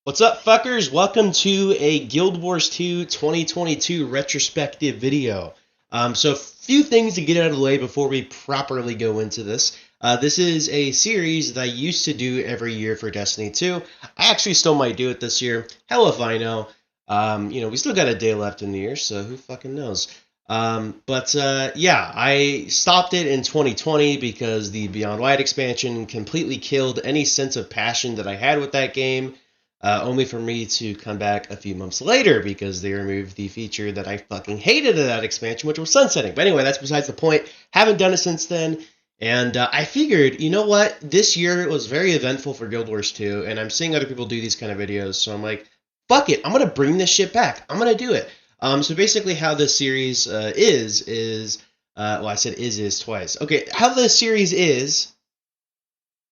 What's up, fuckers? Welcome to a Guild Wars 2 2022 retrospective video. So a few things to get out of the way before we properly go into this. This is a series that I used to do every year for Destiny 2. I actually still might do it this year. Hell if I know. We still got a day left in the year, so who fucking knows? Yeah, I stopped it in 2020 because the Beyond Light expansion completely killed any sense of passion that I had with that game. Only for me to come back a few months later because they removed the feature that I fucking hated in that expansion, which was sunsetting. But anyway, that's besides the point. Haven't done it since then. And I figured, you know what? This year was very eventful for Guild Wars 2, and I'm seeing other people do these kind of videos, so I'm like, fuck it, I'm going to bring this shit back. I'm going to do it. So basically how this series I said is twice. Okay, how the series is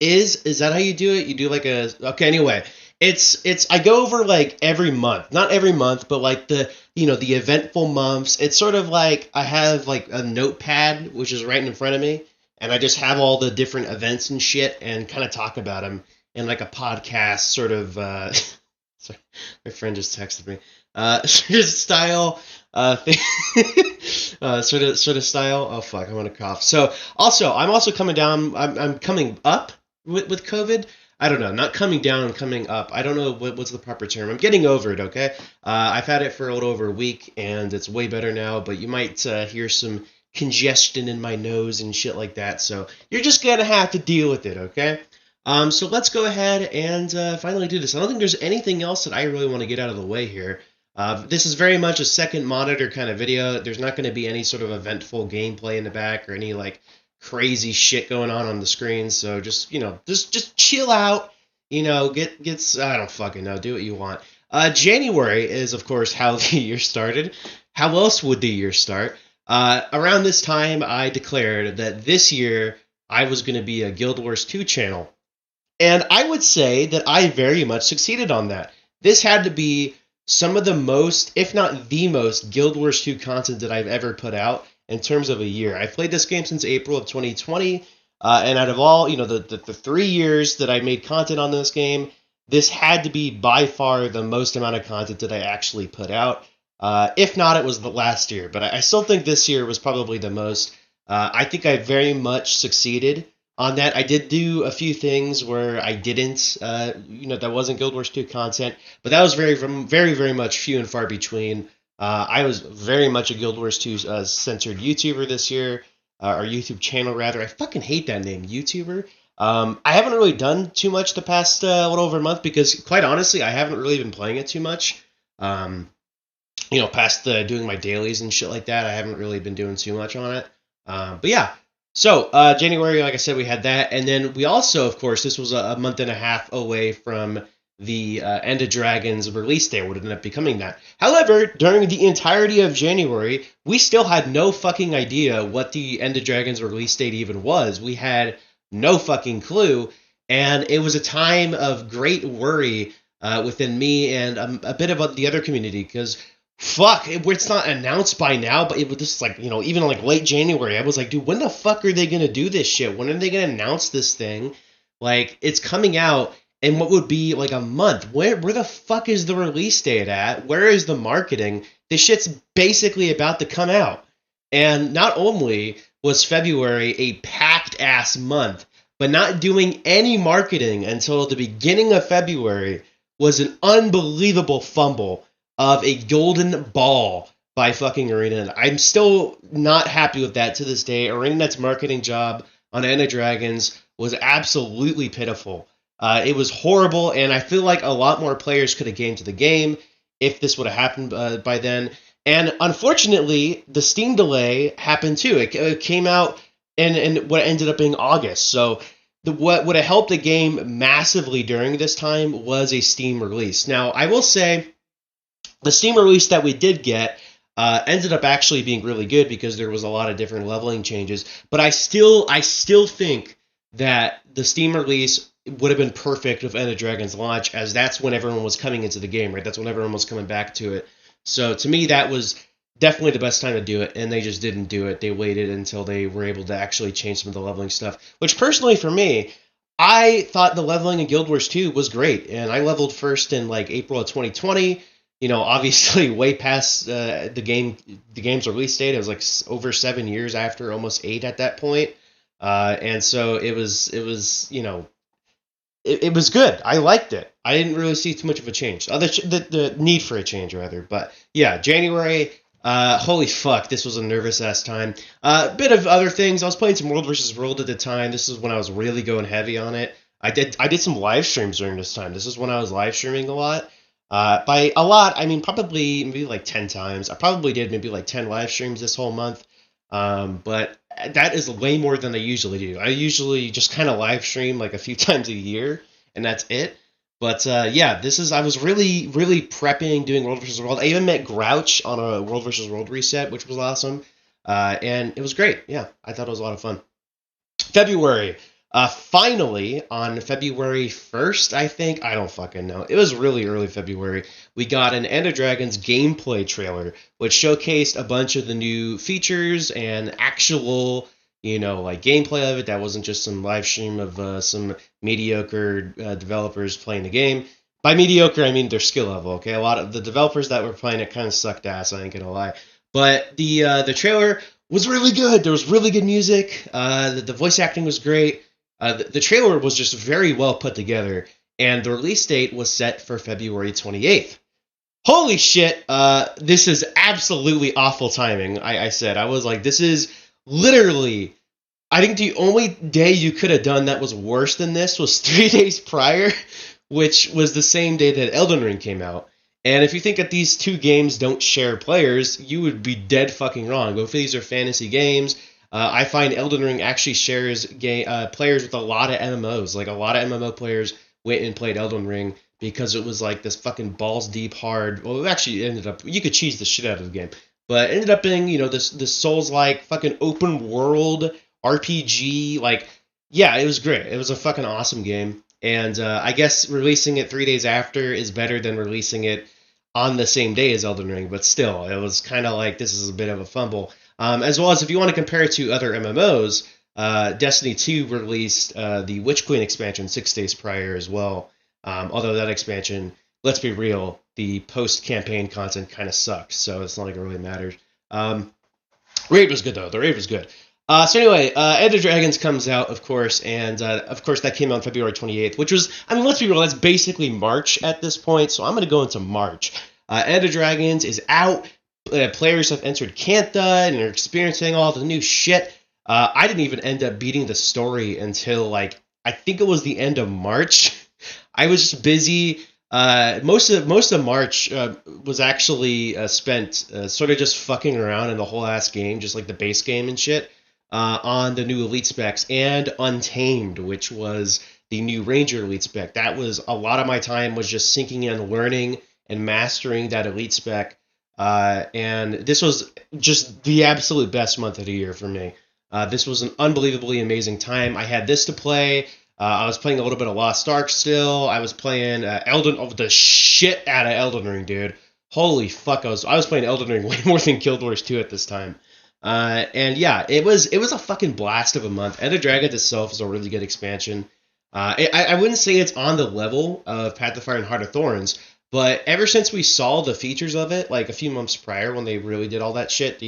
that how you do it? You do like okay, anyway. It's I go over like every month. Not every month, but like the eventful months. It's sort of like I have like a notepad which is right in front of me, and I just have all the different events and shit and kind of talk about them in like a podcast sort of sorry, my friend just texted me. Sort of style thing. Sort of style. Oh fuck, I want to cough. So also, I'm also coming down. I'm coming up with COVID. I don't know, not coming down and coming up. I don't know what's the proper term. I'm getting over it, okay? I've had it for a little over a week, and it's way better now, but you might hear some congestion in my nose and shit like that, so you're just going to have to deal with it, okay? So let's go ahead and finally do this. I don't think there's anything else that I really want to get out of the way here. This is very much a second monitor kind of video. There's not going to be any sort of eventful gameplay in the back or any, like, crazy shit going on the screen, so just chill out, get I don't fucking know, do what you want. January is of course how the year started. How else would the year start? Around this time I declared that this year I was going to be a Guild Wars 2 channel, and I would say that I very much succeeded on that. This had to be some of the most, if not the most, Guild Wars 2 content that I've ever put out in terms of a year. I've played this game since April of 2020, and out of all, the 3 years that I made content on this game, this had to be by far the most amount of content that I actually put out. If not, it was the last year, but I still think this year was probably the most. I think I very much succeeded on that. I did do a few things where I didn't, that wasn't Guild Wars 2 content, but that was very, very, very much few and far between. I was very much a Guild Wars 2 censored YouTuber this year, or YouTube channel rather. I fucking hate that name, YouTuber. I haven't really done too much the past little over a month because, quite honestly, I haven't really been playing it too much. Past doing my dailies and shit like that, I haven't really been doing too much on it. But yeah. So, January, like I said, we had that. And then we also, of course, this was a month and a half away from the End of Dragons release date. Would end up becoming that. However, during the entirety of January, we still had no fucking idea what the End of Dragons release date even was. We had no fucking clue. And it was a time of great worry within me and a bit of the other community because fuck, it's not announced by now, but it was just like, even like late January, I was like, dude, when the fuck are they going to do this shit? When are they going to announce this thing? Like, it's coming out in what would be like a month. Where the fuck is the release date at? Where is the marketing? This shit's basically about to come out. And not only was February a packed ass month, but not doing any marketing until the beginning of February was an unbelievable fumble of a golden ball by fucking ArenaNet. I'm still not happy with that to this day. ArenaNet's marketing job on End of Dragons was absolutely pitiful. It was horrible, and I feel like a lot more players could have gained to the game if this would have happened by then. And unfortunately, the Steam delay happened too. It came out in what ended up being August. So what would have helped the game massively during this time was a Steam release. Now, I will say, the Steam release that we did get ended up actually being really good because there was a lot of different leveling changes. But I still think that the Steam release would have been perfect with End of Dragons launch, as that's when everyone was coming into the game, right? That's when everyone was coming back to it. So to me, that was definitely the best time to do it, and they just didn't do it. They waited until they were able to actually change some of the leveling stuff, which personally for me, I thought the leveling in Guild Wars 2 was great, and I leveled first in like April of 2020. Obviously, way past the game's release date. It was like over 7 years after, almost 8 at that point. And so it was good. I liked it. I didn't really see too much of a change. The need for a change, rather. But yeah, January. Holy fuck, this was a nervous ass time. Bit of other things. I was playing some World versus World at the time. This is when I was really going heavy on it. I did some live streams during this time. This is when I was live streaming a lot. By a lot, I mean probably maybe like 10 times. I probably did maybe like 10 live streams this whole month. But that is way more than I usually do. I usually just kind of live stream like a few times a year, and that's it. But yeah, I was really, really prepping, doing World vs. World. I even met Grouch on a World vs. World reset, which was awesome. And it was great. Yeah, I thought it was a lot of fun. February. Finally, on February 1st, I think, I don't fucking know. It was really early February. We got an Ender Dragons gameplay trailer, which showcased a bunch of the new features and actual, like gameplay of it. That wasn't just some live stream of some mediocre developers playing the game. By mediocre, I mean their skill level, okay? A lot of the developers that were playing it kind of sucked ass, I ain't gonna lie. But the trailer was really good. There was really good music. The voice acting was great. The trailer was just very well put together, and the release date was set for February 28th. Holy shit, this is absolutely awful timing, I said. I was like, this is literally, I think the only day you could have done that was worse than this was 3 days prior, which was the same day that Elden Ring came out. And if you think that these two games don't share players, you would be dead fucking wrong. Both of these are fantasy games. I find Elden Ring actually shares players with a lot of MMOs. Like, a lot of MMO players went and played Elden Ring because it was like this fucking balls deep hard. Well, it actually ended up, you could cheese the shit out of the game, but it ended up being, this Souls-like fucking open world RPG. Like, yeah, it was great. It was a fucking awesome game. And I guess releasing it 3 days after is better than releasing it on the same day as Elden Ring, but still, it was kind of like, this is a bit of a fumble. As well as if you want to compare it to other MMOs, Destiny 2 released the Witch Queen expansion 6 days prior as well. Although that expansion, let's be real, the post-campaign content kind of sucked, so it's not like it really matters. Raid was good, though. The Raid was good. So anyway, Ender Dragons comes out, of course, and of course that came out on February 28th, which was, I mean, let's be real, that's basically March at this point, so I'm going to go into March. Ender Dragons is out. Players have entered Cantha and are experiencing all the new shit. I didn't even end up beating the story until, like, I think it was the end of March. I was just busy. Most of March was actually spent sort of just fucking around in the whole ass game, just like the base game and shit, on the new elite specs and Untamed, which was the new Ranger elite spec. That was a lot of my time was just sinking in, learning and mastering that elite spec. And this was just the absolute best month of the year for me. This was an unbelievably amazing time. I had this to play. I was playing a little bit of Lost Ark still. I was playing the shit out of Elden Ring, dude. Holy fuck, I was playing Elden Ring way more than Guild Wars 2 at this time. And yeah, it was a fucking blast of a month. Ender Dragons itself is a really good expansion. I wouldn't say it's on the level of Path of Fire and Heart of Thorns, but ever since we saw the features of it, like a few months prior when they really did all that shit,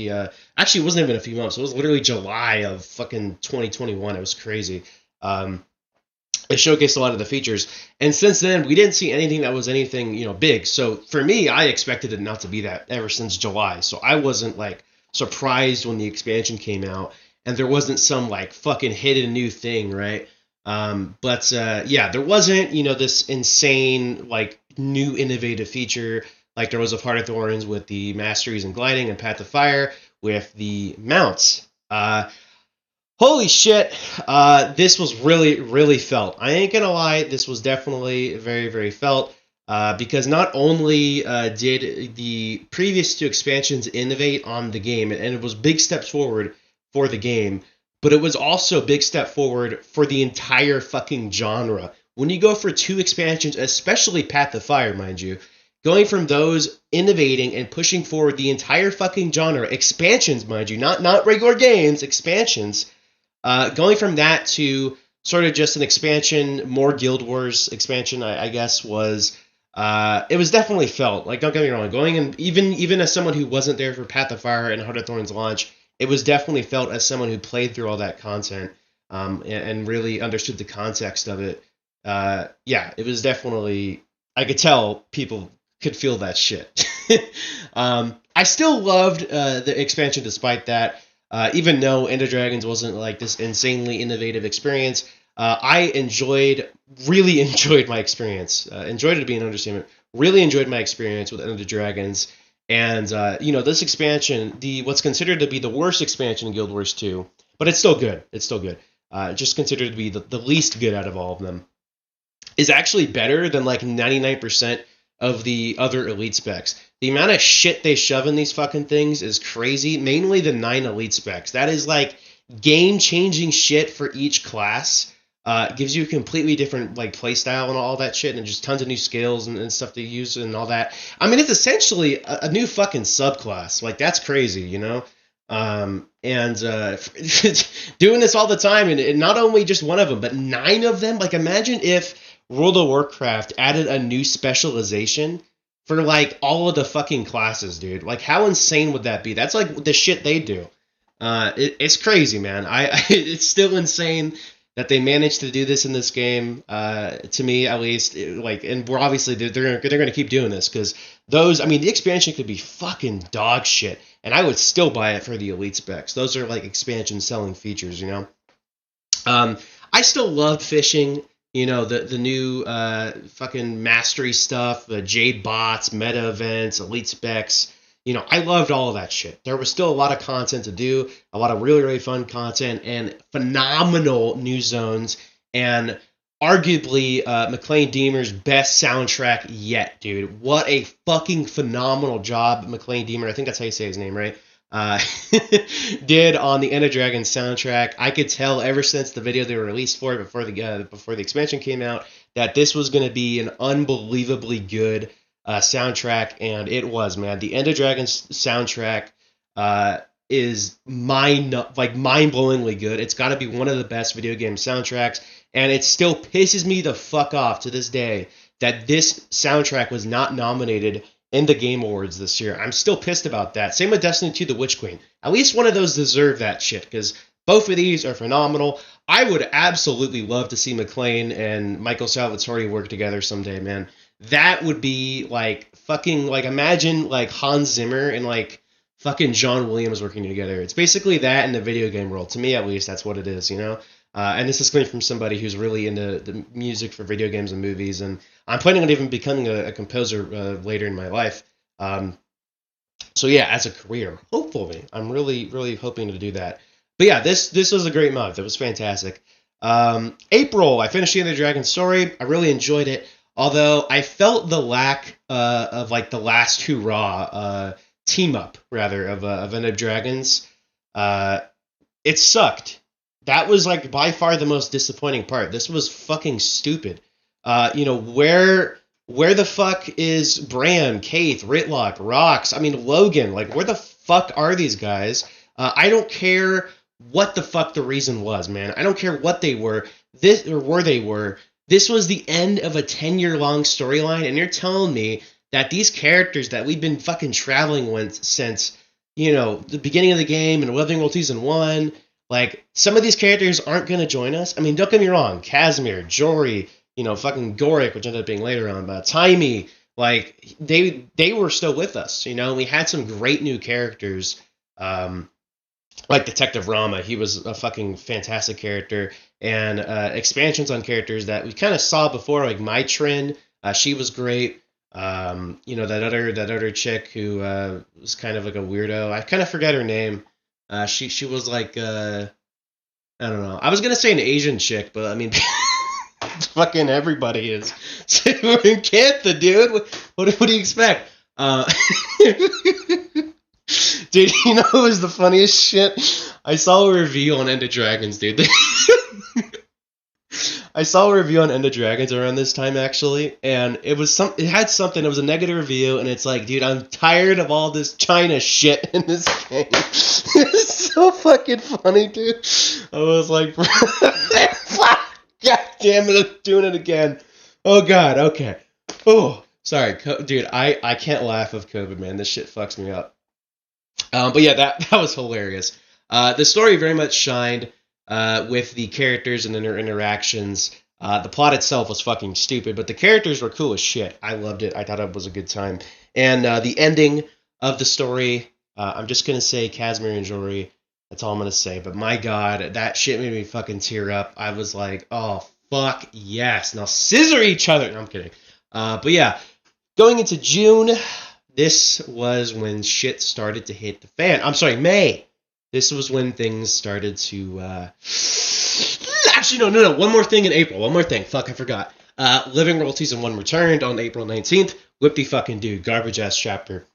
actually it wasn't even a few months, it was literally July of fucking 2021, it was crazy. It showcased a lot of the features, and since then, we didn't see anything that was anything, big, so for me, I expected it not to be that ever since July, so I wasn't, like, surprised when the expansion came out, and there wasn't some, like, fucking hidden new thing, right? But yeah, there wasn't, this insane, like, new innovative feature like there was of Heart of Thorns with the Masteries and Gliding and Path of Fire with the mounts. Holy shit, this was really, really felt. I ain't gonna lie, this was definitely very, very felt, because not only did the previous two expansions innovate on the game, and it was big steps forward for the game, but it was also a big step forward for the entire fucking genre. When you go for two expansions, especially Path of Fire, mind you, going from those innovating and pushing forward the entire fucking genre, expansions, mind you, not regular games, expansions, going from that to sort of just an expansion, more Guild Wars expansion, I guess, was it was definitely felt. Like, don't get me wrong, going in, even as someone who wasn't there for Path of Fire and Heart of Thorns launch, it was definitely felt as someone who played through all that content and really understood the context of it. Yeah, it was definitely, I could tell people could feel that shit. I still loved the expansion despite that. Even though End of Dragons wasn't like this insanely innovative experience, I really enjoyed my experience. Enjoyed it to be an understatement. Really enjoyed my experience with End of Dragons. And, this expansion, what's considered to be the worst expansion in Guild Wars 2, but it's still good. It's still good. Just considered to be the least good out of all of them, is actually better than like 99% of the other elite specs. The amount of shit they shove in these fucking things is crazy. Mainly the 9 elite specs. That is like game-changing shit for each class. Gives you a completely different like playstyle and all that shit, and just tons of new skills and stuff to use and all that. I mean, it's essentially a new fucking subclass. Like, that's crazy, you know? Doing this all the time, and not only just one of them, but 9 of them. Like, imagine if World of Warcraft added a new specialization for like all of the fucking classes, dude. Like, how insane would that be? That's like the shit they do. It's crazy, man. It's still insane that they managed to do this in this game. To me, at least, and we're obviously they're gonna keep doing this because the expansion could be fucking dog shit, and I would still buy it for the elite specs. Those are like expansion selling features, you know. I still loved fishing. You know, the new fucking mastery stuff, the Jade bots, meta events, elite specs. You know, I loved all of that shit. There was still a lot of content to do, a lot of really, really fun content, and phenomenal new zones, and arguably McLean Deemer's best soundtrack yet, dude. What a fucking phenomenal job McLean Deemer, I think that's how you say his name, right? Did on the End of Dragons soundtrack. I could tell ever since the video they were released for it before the expansion came out that this was going to be an unbelievably good soundtrack, and it was, man. The End of Dragons soundtrack is mind-blowingly good. It's got to be one of the best video game soundtracks, and it still pisses me the fuck off to this day that this soundtrack was not nominated in the Game Awards this year. I'm still pissed about that. Same with Destiny 2: The Witch Queen. At least one of those deserve that shit, because both of these are phenomenal. I would absolutely love to see McLean and Michael Salvatore work together someday, man. That would be like fucking, like, imagine like Hans Zimmer and like fucking John Williams working together. It's basically that in the video game world. To me, at least, that's what it is, you know? And this is coming from somebody who's really into the music for video games and movies, and I'm planning on even becoming a composer later in my life. So yeah, as a career, hopefully, I'm really, really hoping to do that. But yeah, this was a great month. It was fantastic. April, I finished the End of Dragon's story. I really enjoyed it, although I felt the lack of like the last hurrah team up rather of End of Dragons. It sucked. That was like by far the most disappointing part. This was fucking stupid. Where the fuck is Bram, Kaith, Ritlock, Rox? I mean, Logan. Like, where the fuck are these guys? I don't care what the fuck the reason was, man. I don't care what they were. This was the end of a 10-year-long storyline, and you're telling me that these characters that we've been fucking traveling with since, the beginning of the game and Wizarding World Season 1, like, some of these characters aren't going to join us. I mean, don't get me wrong. Casimir, Jory, fucking Goric, which ended up being later on, but Taimi, like, they were still with us, We had some great new characters, like Detective Rama. He was a fucking fantastic character, and expansions on characters that we kind of saw before, like Maitrin. She was great. That other chick who was kind of like a weirdo. I kind of forget her name. She was like, I don't know. I was going to say an Asian chick, but I mean, fucking everybody is. We're in Cantha, dude. What do you expect? Dude, what was the funniest shit? I saw a review on End of Dragons, dude. I saw a review on End of Dragons around this time, actually, and it was it was a negative review, and it's like, dude, I'm tired of all this China shit in this game. It's so fucking funny, dude. I was like, God damn it, I'm doing it again. Oh, God, okay. Oh, sorry, dude, I can't laugh of COVID, man. This shit fucks me up. But yeah, that was hilarious. The story very much shined with the characters and their interactions. The plot itself was fucking stupid, but the characters were cool as shit. I loved it. I thought it was a good time. And the ending of the story, I'm just going to say Casimir and Jory. That's all I'm going to say. But my God, that shit made me fucking tear up. I was like, oh, fuck yes. Now scissor each other. No, I'm kidding. But yeah, going into June, this was when shit started to hit the fan. I'm sorry, May. This was when things started to... Actually, no. One more thing in April. One more thing. Fuck, I forgot. Living Royalties and One returned on April 19th. Whip the fucking dude. Garbage-ass chapter.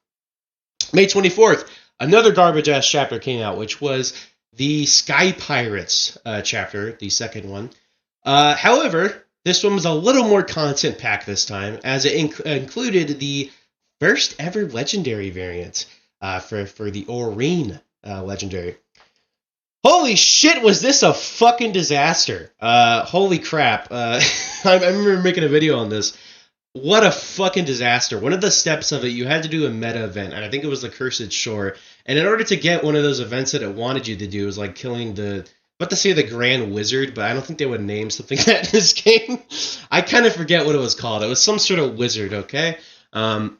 May 24th, another garbage-ass chapter came out, which was the Sky Pirates chapter, the second one. However, this one was a little more content-packed this time, as it included the first ever legendary variant for the Aurene legendary. Holy shit, was this a fucking disaster. Holy crap. I remember making a video on this. What a fucking disaster. One of the steps of it, you had to do a meta event, and I think it was the Cursed Shore. And in order to get one of those events that it wanted you to do, it was like killing the... I'm about to say the Grand Wizard, but I don't think they would name something that in this game. I kind of forget what it was called. It was some sort of wizard, okay? The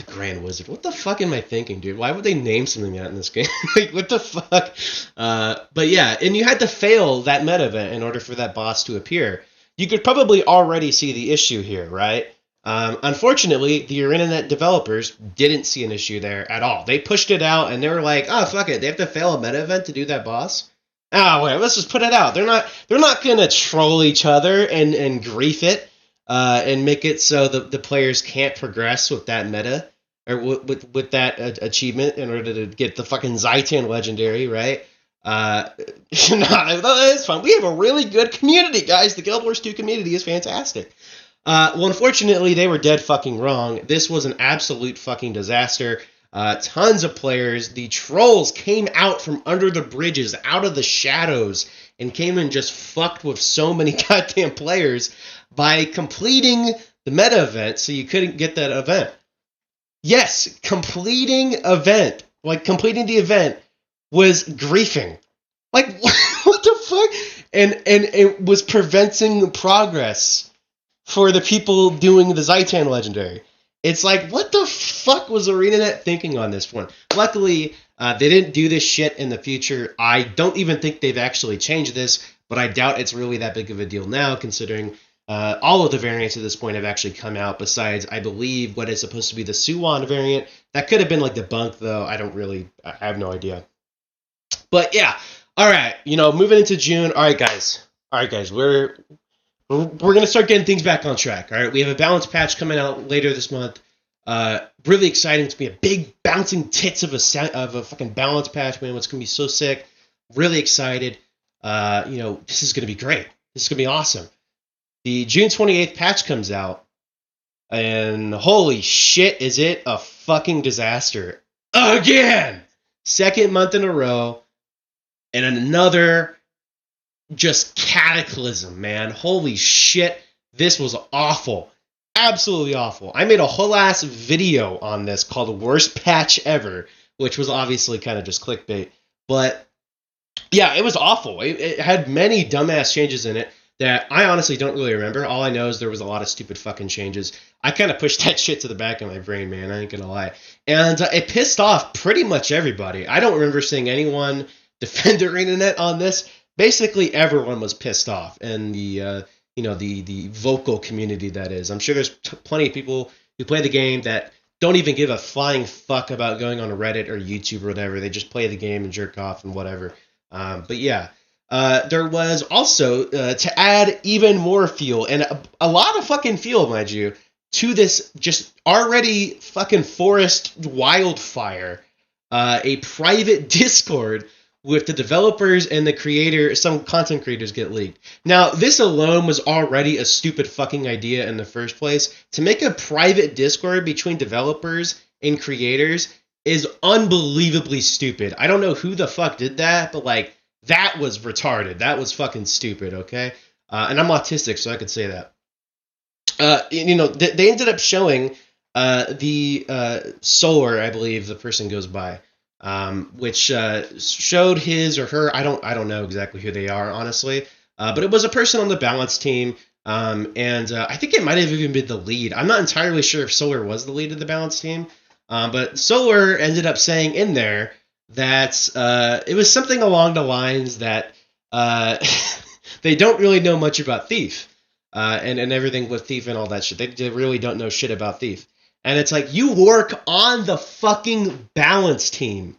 Grand Wizard. What the fuck am I thinking, dude? Why would they name something that in this game? Like, what the fuck? But yeah, and you had to fail that meta event in order for that boss to appear. You could probably already see the issue here, right? Unfortunately, the internet developers didn't see an issue there at all. They pushed it out, and they were like, "Oh, fuck it. They have to fail a meta event to do that boss? Oh, wait, let's just put it out. They're not gonna troll each other and grief it and make it so the players can't progress with that meta or with that achievement in order to get the fucking Zaitan legendary, right?" No, it's fun. We have a really good community, guys. The Guild Wars 2 community is fantastic. Well, unfortunately, they were dead fucking wrong. This was an absolute fucking disaster. Tons of players. The trolls came out from under the bridges, out of the shadows, and came and just fucked with so many goddamn players by completing the meta event so you couldn't get that event. Yes, completing the event was griefing. Like, what the fuck? And it was preventing progress for the people doing the Zaitan legendary. It's like, what the fuck was ArenaNet thinking on this one? Luckily, they didn't do this shit in the future. I don't even think they've actually changed this, but I doubt it's really that big of a deal now, considering all of the variants at this point have actually come out, besides, I believe, what is supposed to be the Suwon variant. That could have been, like, debunked, though. I have no idea. But yeah, all right. Moving into June. All right, guys. We're gonna start getting things back on track. All right, we have a balance patch coming out later this month. Really exciting. It's gonna be a big bouncing tits of a fucking balance patch, man. It's gonna be so sick. Really excited. This is gonna be great. This is gonna be awesome. The June 28th patch comes out, and holy shit, is it a fucking disaster again? Second month in a row. And another just cataclysm, man. Holy shit. This was awful. Absolutely awful. I made a whole ass video on this called Worst Patch Ever, which was obviously kind of just clickbait. But yeah, it was awful. It had many dumbass changes in it that I honestly don't really remember. All I know is there was a lot of stupid fucking changes. I kind of pushed that shit to the back of my brain, man. I ain't gonna lie. And it pissed off pretty much everybody. I don't remember seeing anyone defend ArenaNet on this. Basically, everyone was pissed off, and the vocal community, that is. I'm sure there's plenty of people who play the game that don't even give a flying fuck about going on Reddit or YouTube or whatever. They just play the game and jerk off and whatever. But yeah, there was also, to add even more fuel, and a lot of fucking fuel, mind you, to this just already fucking forest wildfire, a private Discord with the developers and the creator. Some content creators get leaked. Now, this alone was already a stupid fucking idea in the first place. To make a private Discord between developers and creators is unbelievably stupid. I don't know who the fuck did that, but, like, that was retarded. That was fucking stupid, okay? and I'm autistic, so I could say that. They ended up showing the Solar, I believe the person goes by, which showed his or her. I don't know exactly who they are, honestly, but it was a person on the balance team. And I think it might have even been the lead. I'm not entirely sure if Solar was the lead of the balance team, but Solar ended up saying in there that it was something along the lines that they don't really know much about Thief. And everything with Thief and all that shit. They really don't know shit about Thief. And it's like, you work on the fucking balance team.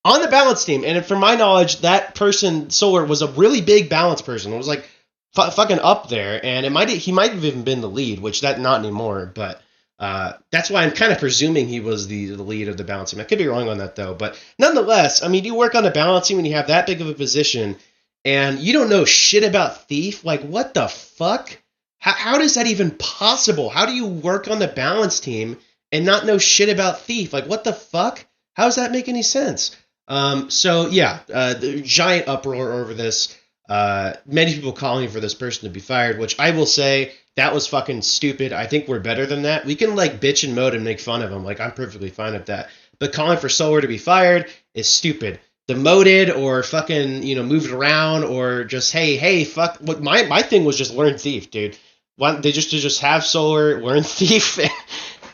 On the balance team. And from my knowledge, that person, Solar, was a really big balance person. It was like fucking up there. And he might have even been the lead, which not anymore. But that's why I'm kind of presuming he was the lead of the balance team. I could be wrong on that, though. But nonetheless, I mean, you work on the balance team when you have that big of a position, and you don't know shit about Thief? Like, what the fuck? How does that even possible? How do you work on the balance team and not know shit about Thief? Like, what the fuck? How does that make any sense? The giant uproar over this. Many people calling for this person to be fired, which I will say, that was fucking stupid. I think we're better than that. We can, like, bitch and moan and make fun of him. Like, I'm perfectly fine with that. But calling for Solar to be fired is stupid. Demoted or fucking, moved around or just, hey, fuck. What my thing was just learn Thief, dude. Why don't they just have Solar, learn Thief,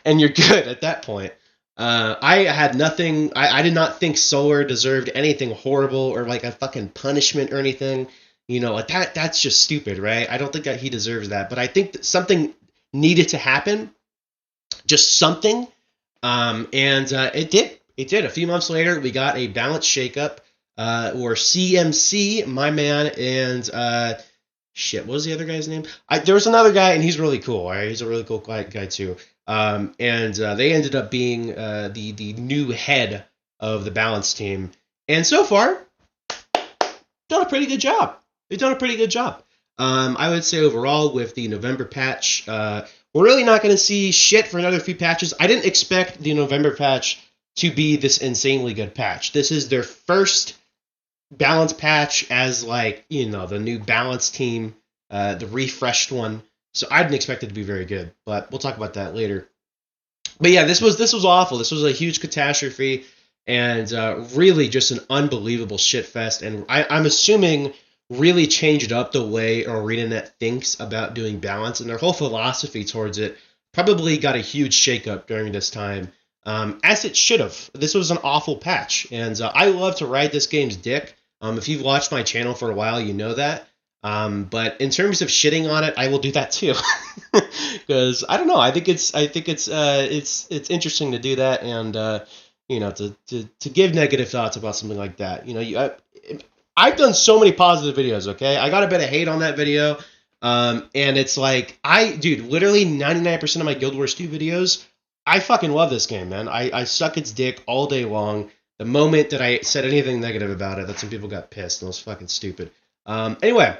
and you're good at that point. I had nothing. I did not think Solar deserved anything horrible or like a fucking punishment or anything. Like that's just stupid, right? I don't think that he deserves that. But I think that something needed to happen. Just something. And it did. It did. A few months later, we got a balance shakeup, or CMC, my man, and what was the other guy's name? There was another guy, and he's really cool. Right? He's a really cool guy too. And they ended up being the new head of the balance team. And so far, done a pretty good job. They've done a pretty good job. I would say overall with the November patch, we're really not going to see shit for another few patches. I didn't expect the November patch to be this insanely good patch. This is their first balance patch as the new balance team, the refreshed one. So I didn't expect it to be very good, but we'll talk about that later. But yeah, this was awful. This was a huge catastrophe and really just an unbelievable shit fest. And I'm assuming really changed up the way ArenaNet thinks about doing balance, and their whole philosophy towards it probably got a huge shakeup during this time. As it should have. This was an awful patch, and I love to ride this game's dick. If you've watched my channel for a while, you know that. But in terms of shitting on it, I will do that too, because I don't know. I think it's interesting to do that, and to give negative thoughts about something like that. I've done so many positive videos. Okay, I got a bit of hate on that video, and it's like literally 99% of my Guild Wars 2 videos. I fucking love this game, man. I suck its dick all day long. The moment that I said anything negative about it, that some people got pissed, and it was fucking stupid. Anyway,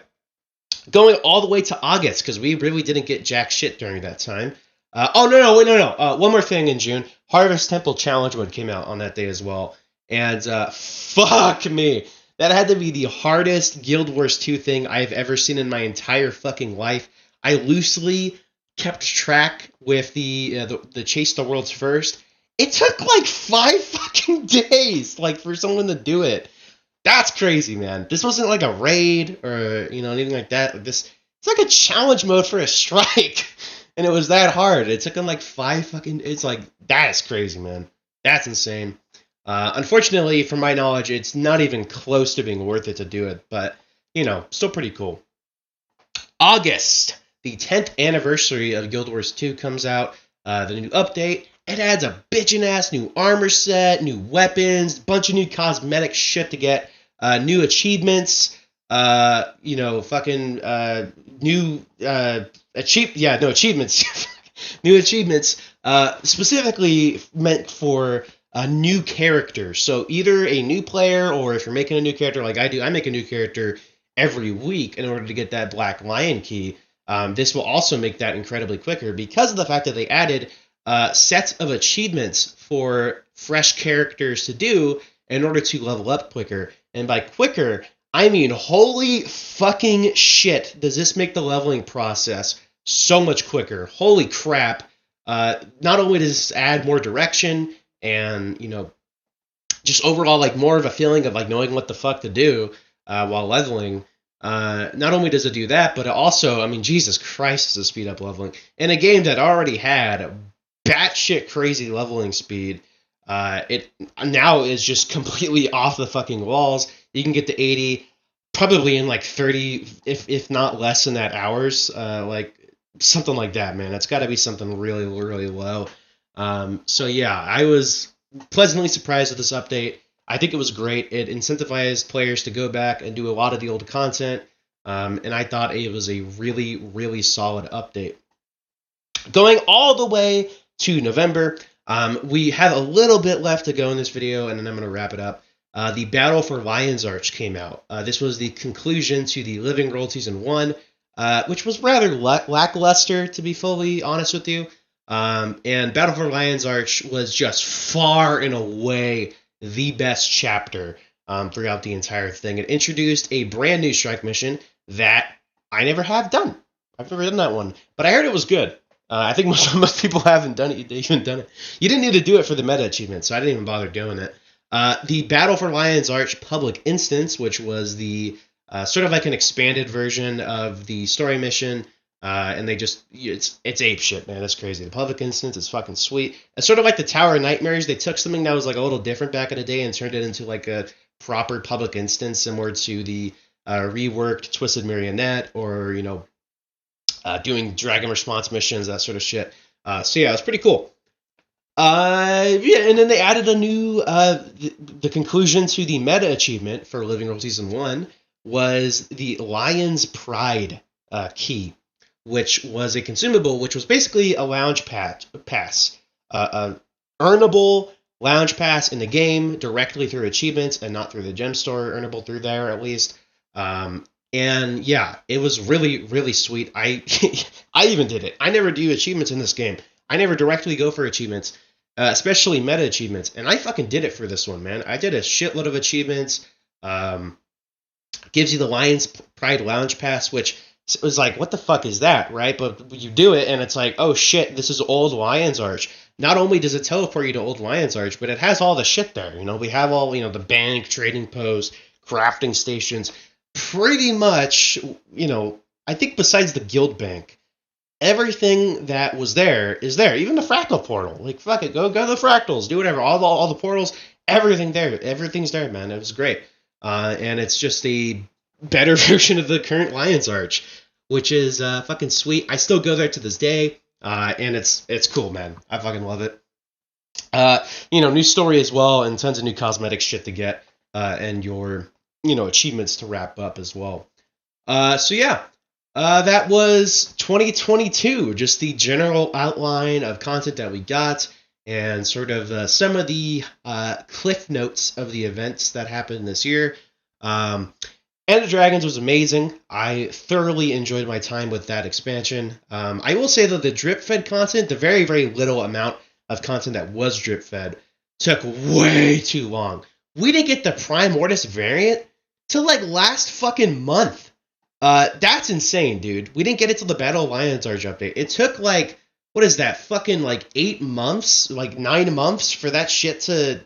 going all the way to August, because we really didn't get jack shit during that time. No. One more thing in June. Harvest Temple Challenge Mode came out on that day as well. And fuck me. That had to be the hardest Guild Wars 2 thing I've ever seen in my entire fucking life. I loosely kept track with the Chase the World's First. It took like 5 fucking days, for someone to do it. That's crazy, man. This wasn't like a raid or anything like that. It's like a challenge mode for a strike, and it was that hard. It took them like 5 fucking. It's like that is crazy, man. That's insane. Unfortunately, from my knowledge, it's not even close to being worth it to do it, but still pretty cool. August. The 10th anniversary of Guild Wars 2 comes out, the new update. It adds a bitchin' ass new armor set, new weapons, bunch of new cosmetic shit to get, new achievements, achievements. New achievements, specifically meant for new characters. So either a new player, or if you're making a new character like I do, I make a new character every week in order to get that Black Lion key. This will also make that incredibly quicker because of the fact that they added sets of achievements for fresh characters to do in order to level up quicker. And by quicker, I mean, holy fucking shit, does this make the leveling process so much quicker. Holy crap. Not only does this add more direction and, just overall, like, more of a feeling of, like, knowing what the fuck to do while leveling, not only does it do that, but it also, I mean, Jesus Christ, does it speed up leveling. In a game that already had batshit crazy leveling speed, it now is just completely off the fucking walls. You can get to 80 probably in like 30, if not less than that, hours. Like something like that, man. It's got to be something really, really low. So yeah, I was pleasantly surprised with this update. I think it was great. It incentivized players to go back and do a lot of the old content. And I thought it was a really, really solid update. Going all the way to November, we have a little bit left to go in this video, and then I'm going to wrap it up. The Battle for Lion's Arch came out. This was the conclusion to the Living World Season 1, which was rather lackluster, to be fully honest with you. And Battle for Lion's Arch was just far and away the best chapter throughout the entire thing. It introduced a brand new strike mission that I never have done. I've never done that one, but I heard it was good. I think most people haven't done it. They haven't done it. You didn't need to do it for the meta achievement, so I didn't even bother doing it. The Battle for Lion's Arch public instance, which was the sort of like an expanded version of the story mission, and they just it's ape shit, man. It's crazy. The public instance is fucking sweet. It's sort of like the Tower of Nightmares. They took something that was like a little different back in the day and turned it into like a proper public instance, similar to the reworked Twisted Marionette, or doing dragon response missions, that sort of shit. So yeah, it's pretty cool. Yeah, and then they added a new, the conclusion to the meta achievement for Living World Season 1 was the Lion's Pride key, which was a consumable, which was basically a lounge pass, an earnable lounge pass in the game directly through achievements and not through the gem store, earnable through there at least. And yeah, it was really, really sweet. I even did it. I never do achievements in this game. I never directly go for achievements, especially meta achievements. And I fucking did it for this one, man. I did a shitload of achievements. Gives you the Lion's Pride Lounge Pass, which was like, what the fuck is that, right? But you do it, and it's like, oh shit, this is Old Lion's Arch. Not only does it teleport you to Old Lion's Arch, but it has all the shit there. We have all, the bank, trading post, crafting stations. Pretty much, I think besides the guild bank, everything that was there is there. Even the fractal portal. Like, fuck it, go to the fractals, do whatever. All the portals, everything there. Everything's there, man. It was great. And it's just a better version of the current Lion's Arch, which is fucking sweet. I still go there to this day, and it's cool, man. I fucking love it. New story as well, and tons of new cosmetic shit to get, and your achievements to wrap up as well. So yeah, that was 2022, just the general outline of content that we got, and sort of some of the cliff notes of the events that happened this year. End of Dragons was amazing. I thoroughly enjoyed my time with that expansion. I will say that the drip-fed content, the very, very little amount of content that was drip-fed, took way too long. We didn't get the Prime Mortis variant till like last fucking month. That's insane, dude. We didn't get it till the Battle of Lion's Arch update. It took like, what is that, fucking like 8 months, like 9 months for that shit to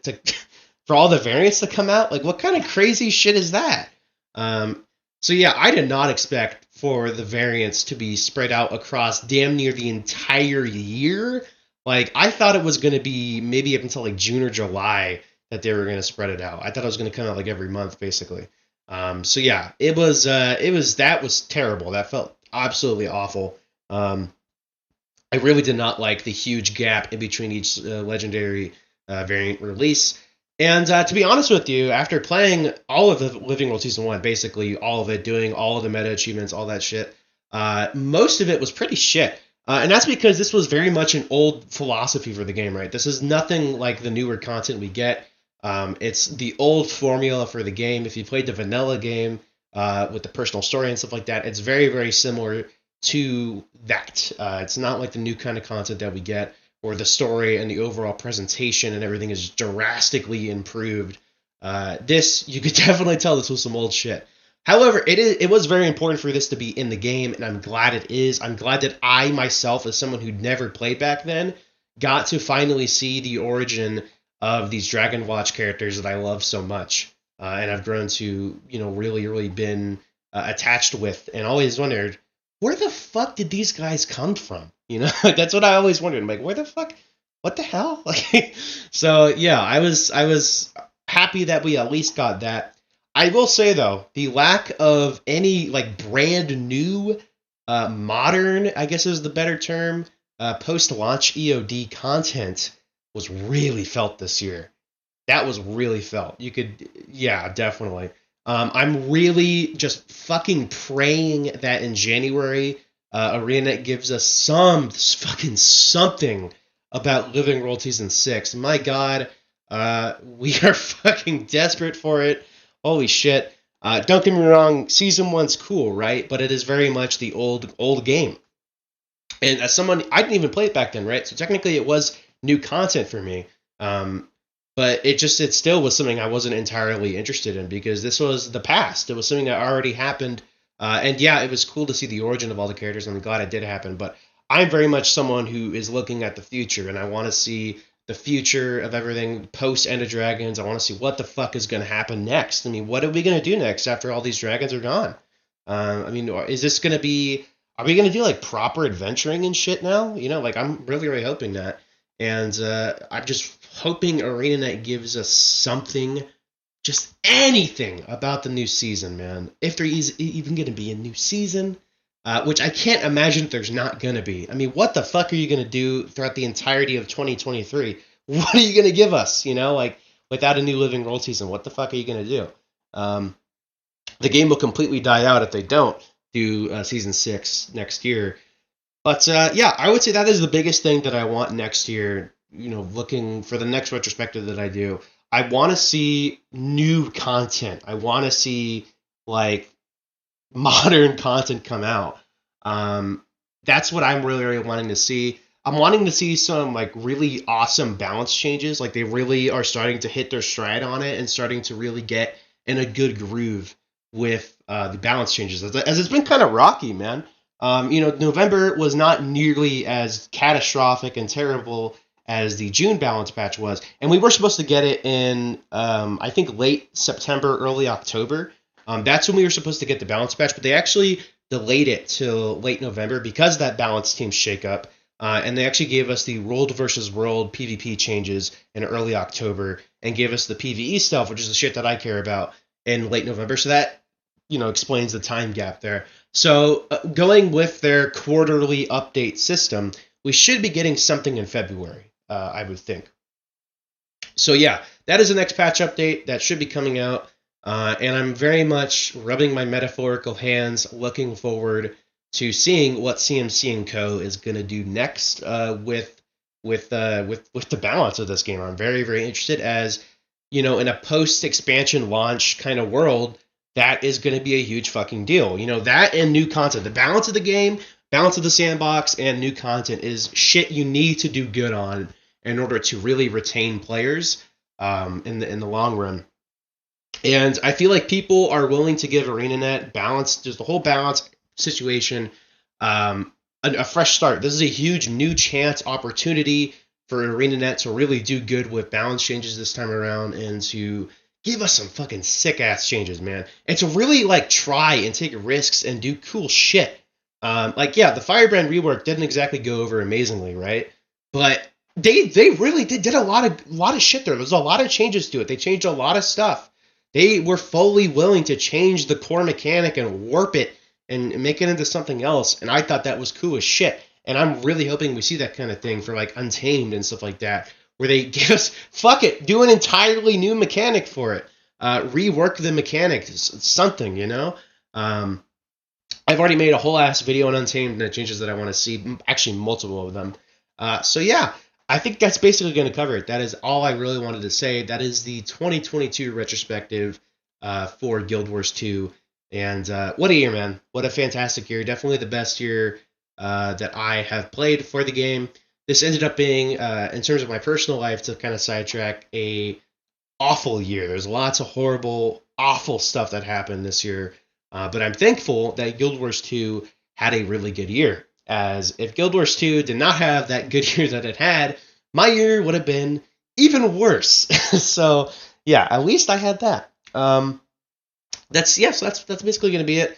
for all the variants to come out? Like, what kind of crazy shit is that? So yeah, I did not expect for the variants to be spread out across damn near the entire year. Like, I thought it was going to be maybe up until like June or July that they were going to spread it out. I thought it was going to come out like every month, basically. So yeah, that was terrible. That felt absolutely awful. I really did not like the huge gap in between each legendary variant release. And to be honest with you, after playing all of the Living World Season 1, basically all of it, doing all of the meta achievements, all that shit, most of it was pretty shit. And that's because this was very much an old philosophy for the game, right? This is nothing like the newer content we get. It's the old formula for the game. If you played the vanilla game with the personal story and stuff like that, it's very, very similar to that. It's not like the new kind of content that we get, or the story and the overall presentation and everything is drastically improved. This, you could definitely tell this was some old shit. However, it was very important for this to be in the game, and I'm glad it is. I'm glad that I myself, as someone who'd never played back then, got to finally see the origin of these Dragon Watch characters that I love so much, and I've grown to really really been attached with, and always wondered where the fuck did these guys come from? That's what I always wondered. I'm like, where the fuck? What the hell? Like, so yeah, I was happy that we at least got that. I will say though, the lack of any like brand new, modern, I guess is the better term, post-launch EOD content was really felt this year. That was really felt. Yeah, definitely. I'm really just fucking praying that in January, ArenaNet gives us some fucking something about Living World Season 6. My God, we are fucking desperate for it. Holy shit. Don't get me wrong, Season 1's cool, right? But it is very much the old game. And as someone, I didn't even play it back then, right? So technically it was new content for me. But it still was something I wasn't entirely interested in because this was the past. It was something that already happened. And yeah, it was cool to see the origin of all the characters, and I'm glad it did happen. But I'm very much someone who is looking at the future, and I want to see the future of everything post End of Dragons. I want to see what the fuck is going to happen next. I mean, what are we going to do next after all these dragons are gone? I mean, is this going to be... Are we going to do, like, proper adventuring and shit now? Like, I'm really, really hoping that. And I'm just hoping ArenaNet gives us something, just anything about the new season, man. If there is even going to be a new season, which I can't imagine there's not going to be. I mean, what the fuck are you going to do throughout the entirety of 2023? What are you going to give us, like, without a new Living World season? What the fuck are you going to do? The game will completely die out if they don't do Season 6 next year. But yeah, I would say that is the biggest thing that I want next year, looking for the next retrospective that I do. I want to see new content. I want to see, like, modern content come out. That's what I'm really, really wanting to see. I'm wanting to see some, like, really awesome balance changes. Like, they really are starting to hit their stride on it and starting to really get in a good groove with the balance changes. As it's been kind of rocky, man. November was not nearly as catastrophic and terrible as the June balance patch was. And we were supposed to get it in, I think, late September, early October. That's when we were supposed to get the balance patch, but they actually delayed it till late November because of that balance team shakeup. And they actually gave us the World versus World PvP changes in early October and gave us the PvE stuff, which is the shit that I care about, in late November. So that, explains the time gap there. So going with their quarterly update system, we should be getting something in February, I would think. So yeah, that is the next patch update that should be coming out. And I'm very much rubbing my metaphorical hands, looking forward to seeing what CMC & Co. is going to do next with the balance of this game. I'm very, very interested as, in a post-expansion launch kind of world, that is going to be a huge fucking deal. That and new content. The balance of the game, balance of the sandbox, and new content is shit you need to do good on in order to really retain players in the long run. And I feel like people are willing to give ArenaNet balance, just the whole balance situation, a fresh start. This is a huge new chance opportunity for ArenaNet to really do good with balance changes this time around and to give us some fucking sick-ass changes, man. And to really, like, try and take risks and do cool shit. The Firebrand rework didn't exactly go over amazingly, right? But they really did a lot of shit there. There's a lot of changes to it. They changed a lot of stuff. They were fully willing to change the core mechanic and warp it and make it into something else. And I thought that was cool as shit. And I'm really hoping we see that kind of thing for, like, Untamed and stuff like that, where they give us, fuck it, do an entirely new mechanic for it. Rework the mechanic, something, I've already made a whole ass video on Untamed and the changes that I want to see, actually multiple of them. So yeah, I think that's basically going to cover it. That is all I really wanted to say. That is the 2022 retrospective for Guild Wars 2. And what a year, man. What a fantastic year. Definitely the best year that I have played for the game. This ended up being, in terms of my personal life, to kind of sidetrack, a awful year. There's lots of horrible, awful stuff that happened this year But I'm thankful that Guild Wars 2 had a really good year. As if Guild Wars 2 did not have that good year that it had, my year would have been even worse. So yeah, at least I had that. So that's basically going to be it.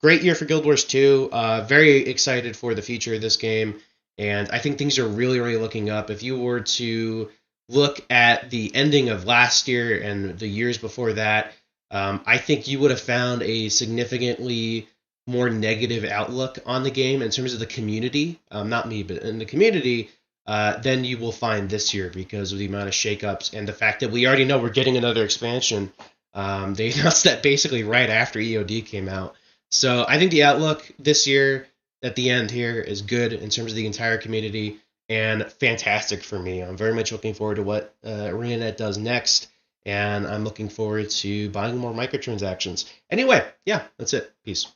Great year for Guild Wars 2. Very excited for the future of this game, and I think things are really, really looking up. If you were to look at the ending of last year and the years before that, I think you would have found a significantly more negative outlook on the game in terms of the community. Not me, but in the community, than you will find this year because of the amount of shakeups and the fact that we already know we're getting another expansion. They announced that basically right after EOD came out. So I think the outlook this year at the end here is good in terms of the entire community and fantastic for me. I'm very much looking forward to what ArenaNet does next, and I'm looking forward to buying more microtransactions. Anyway, yeah, that's it. Peace.